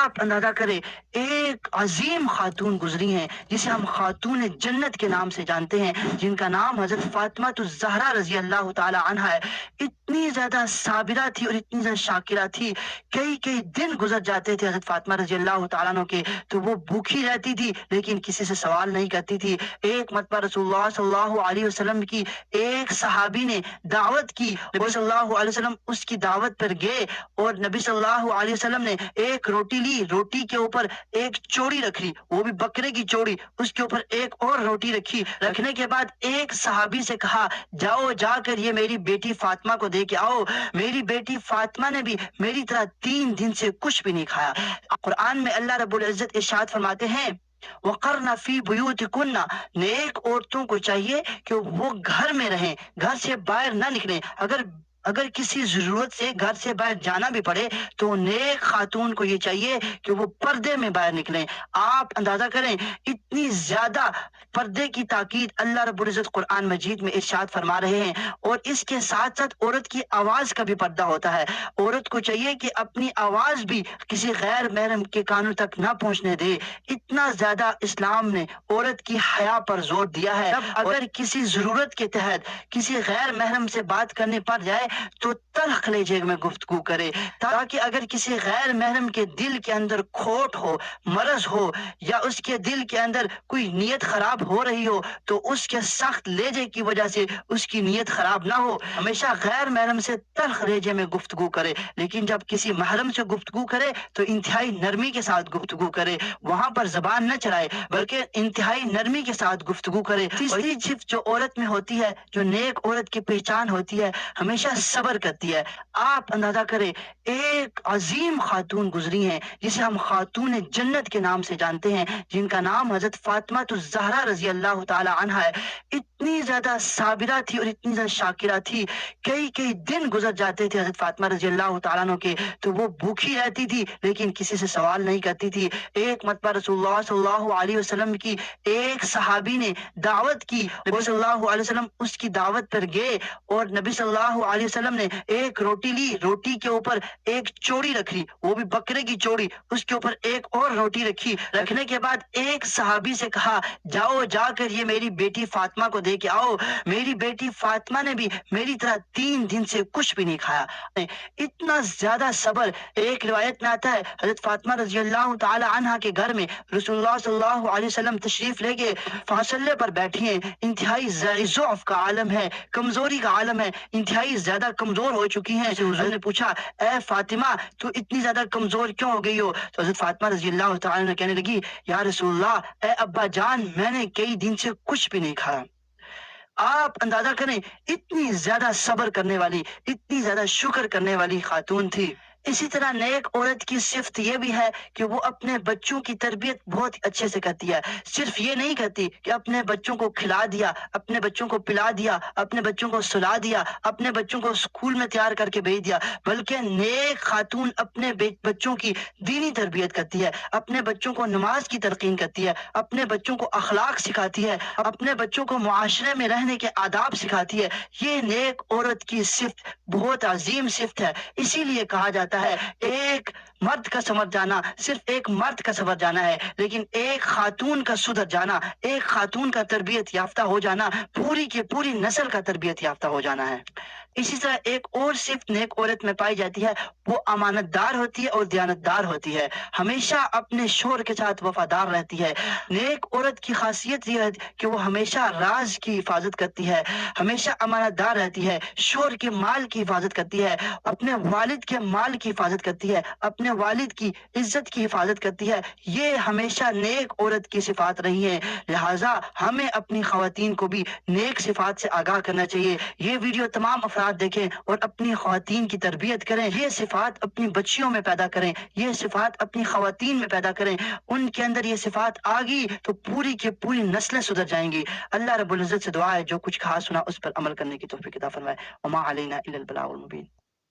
آپ اندازہ کریں ایک عظیم خاتون گزری ہیں جسے ہم خاتون جنت کے نام سے جانتے ہیں، جن کا نام حضرت فاطمہ الزہرا رضی اللہ تعالی عنہا ہے۔ اتنی زیادہ صابرہ تھی اور اتنی زیادہ شاکرہ تھی، کئی کئی دن گزر جاتے تھے حضرت فاطمہ رضی اللہ تعالیٰ عنہ کے تو وہ بھوکھی رہتی تھی لیکن کسی سے سوال نہیں کرتی تھی۔ ایک مرتبہ رسول اللہ صلی اللہ علیہ وسلم کی ایک صحابی نے دعوت کی، نبی صلی اللہ علیہ وسلم اس کی دعوت پر گئے اور نبی صلی اللہ علیہ وسلم نے ایک روٹی لی، روٹی کے اوپر ایک چوڑی رکھ لی، وہ بھی بکرے کی چوڑی، اس کے اوپر ایک اور روٹی رکھی، رکھنے کے بعد ایک صحابی سے کہا جاؤ جا کر یہ میری بیٹی فاطمہ کو دے کے آؤ۔ میری بیٹی فاطمہ نے بھی میری طرح 3 دن سے کچھ بھی نہیں کھایا۔ قرآن میں اللہ رب العزت ارشاد فرماتے ہیں وَقَرْنَ فِي بُيُوتِكُنَّ، نیک عورتوں کو چاہیے کہ وہ گھر میں رہیں، گھر سے باہر نہ نکلیں۔ اگر کسی ضرورت سے گھر سے باہر جانا بھی پڑے تو نیک خاتون کو یہ چاہیے کہ وہ پردے میں باہر نکلیں۔ آپ اندازہ کریں اتنی زیادہ پردے کی تاکید اللہ رب العزت قرآن مجید میں ارشاد فرما رہے ہیں، اور اس کے ساتھ ساتھ عورت کی آواز کا بھی پردہ ہوتا ہے۔ عورت کو چاہیے کہ اپنی آواز بھی کسی غیر محرم کے کانوں تک نہ پہنچنے دے۔ اتنا زیادہ اسلام نے عورت کی حیا پر زور دیا ہے۔ اگر کسی ضرورت کے تحت کسی غیر محرم سے بات کرنے پڑ جائے تو تلخ لہجے میں گفتگو کرے، تاکہ اگر کسی غیر محرم کے دل کے اندر کھوٹ ہو، مرض ہو، یا اس کے دل کے اندر کوئی نیت خراب ہو رہی ہو تو اس کے سخت لہجے کی وجہ سے اس کی نیت خراب نہ ہو۔ ہمیشہ غیر محرم سے تلخ لہجے میں گفتگو کرے، لیکن جب کسی محرم سے گفتگو کرے تو انتہائی نرمی کے ساتھ گفتگو کرے، وہاں پر زبان نہ چلائے بلکہ انتہائی نرمی کے ساتھ گفتگو کرے۔ تیسری صفت جو عورت میں ہوتی ہے، جو نیک عورت کی پہچان ہوتی ہے، ہمیشہ صبر کرتی ہے۔ آپ اندازہ کریں ایک عظیم خاتون گزری ہیں جسے ہم خاتون جنت کے نام سے جانتے ہیں، جن کا نام حضرت فاطمہ الزہرا رضی اللہ تعالی عنہا ہے۔ اتنی زیادہ صابرہ تھی اور اتنی زیادہ شاکرہ تھی، کئی کئی دن گزر جاتے تھے حضرت فاطمہ رضی اللہ تعالیٰ عنہ کے تو وہ بھوکھی رہتی تھی لیکن کسی سے سوال نہیں کرتی تھی۔ ایک مرتبہ رسول اللہ صلی اللہ علیہ وسلم کی ایک صحابی نے دعوت کی، نبی صلی اللہ علیہ وسلم اس کی دعوت پر گئے اور نبی صلی اللہ علیہ وسلم نے ایک روٹی لی، روٹی کے اوپر ایک چوڑی رکھ لی، وہ بھی بکرے کی چوڑی، اس کے اوپر ایک اور روٹی رکھی، رکھنے کے بعد ایک صحابی سے کہا جاؤ جا کر یہ میری بیٹی فاطمہ کو دے کے آؤ۔ میری بیٹی فاطمہ نے بھی میری طرح 3 دن سے کچھ بھی نہیں کھایا۔ اتنا زیادہ صبر، ایک روایت میں آتا ہے حضرت فاطمہ رضی اللہ تعالی عنہا کے گھر میں رسول اللہ صلی اللہ علیہ وسلم تشریف لے کے فاصلے پر بیٹھی ہیں، انتہائی ضعف کا عالم ہے، کمزوری کا عالم ہے، انتہائی زیادہ کمزور ہو چکی ہیں۔ حضور نے پوچھا اے فاطمہ تو اتنی زیادہ کمزور کیوں ہو گئی ہو؟ تو حضرت فاطمہ رضی اللہ تعالی عنہ کہنے لگی یا رسول اللہ، اے ابا جان، میں نے کئی دن سے کچھ بھی نہیں کھایا۔ آپ اندازہ کریں اتنی زیادہ صبر کرنے والی، اتنی زیادہ شکر کرنے والی خاتون تھی۔ اسی طرح نیک عورت کی صفت یہ بھی ہے کہ وہ اپنے بچوں کی تربیت بہت اچھے سے کرتی ہے۔ صرف یہ نہیں کرتی کہ اپنے بچوں کو کھلا دیا، اپنے بچوں کو پلا دیا، اپنے بچوں کو سلا دیا، اپنے بچوں کو اسکول میں تیار کر کے بھیج دیا، بلکہ نیک خاتون اپنے بچوں کی دینی تربیت کرتی ہے، اپنے بچوں کو نماز کی تلقین کرتی ہے، اپنے بچوں کو اخلاق سکھاتی ہے، اپنے بچوں کو معاشرے میں رہنے کے آداب سکھاتی ہے۔ یہ نیک عورت کی صفت بہت عظیم صفت ہے۔ اسی لیے کہا جاتا ہے ایک مرد کا سمجھ جانا صرف ایک مرد کا سمجھ جانا ہے، لیکن ایک خاتون کا سدھر جانا، ایک خاتون کا تربیت یافتہ ہو جانا، پوری کی پوری نسل کا تربیت یافتہ ہو جانا ہے۔ اسی طرح ایک اور صفت نیک عورت میں پائی جاتی ہے، وہ امانت دار ہوتی ہے اور دیانتدار ہوتی ہے، ہمیشہ اپنے شوہر کے ساتھ وفادار رہتی ہے۔ نیک عورت کی خاصیت یہ ہے کہ وہ ہمیشہ راز کی حفاظت کرتی ہے، ہمیشہ امانت دار رہتی ہے، شوہر کے مال کی حفاظت کرتی ہے، اپنے والد کے مال کی حفاظت کرتی ہے، اپنے والد کی عزت کی حفاظت کرتی ہے۔ یہ ہمیشہ نیک عورت کی صفات رہی ہیں، لہٰذا ہمیں اپنی خواتین کو بھی نیک صفات سے آگاہ کرنا چاہیے۔ یہ ویڈیو تمام افراد دیکھیں اور اپنی خواتین کی تربیت کریں، یہ صفات اپنی بچیوں میں پیدا کریں، یہ صفات اپنی خواتین میں پیدا کریں۔ ان کے اندر یہ صفات آ گئی تو پوری کی پوری نسلیں سدھر جائیں گی۔ اللہ رب العزت سے دعا ہے جو کچھ کہا سنا اس پر عمل کرنے کی توفیق عطا فرمائے۔ وما علینا الا البلاغ المبین۔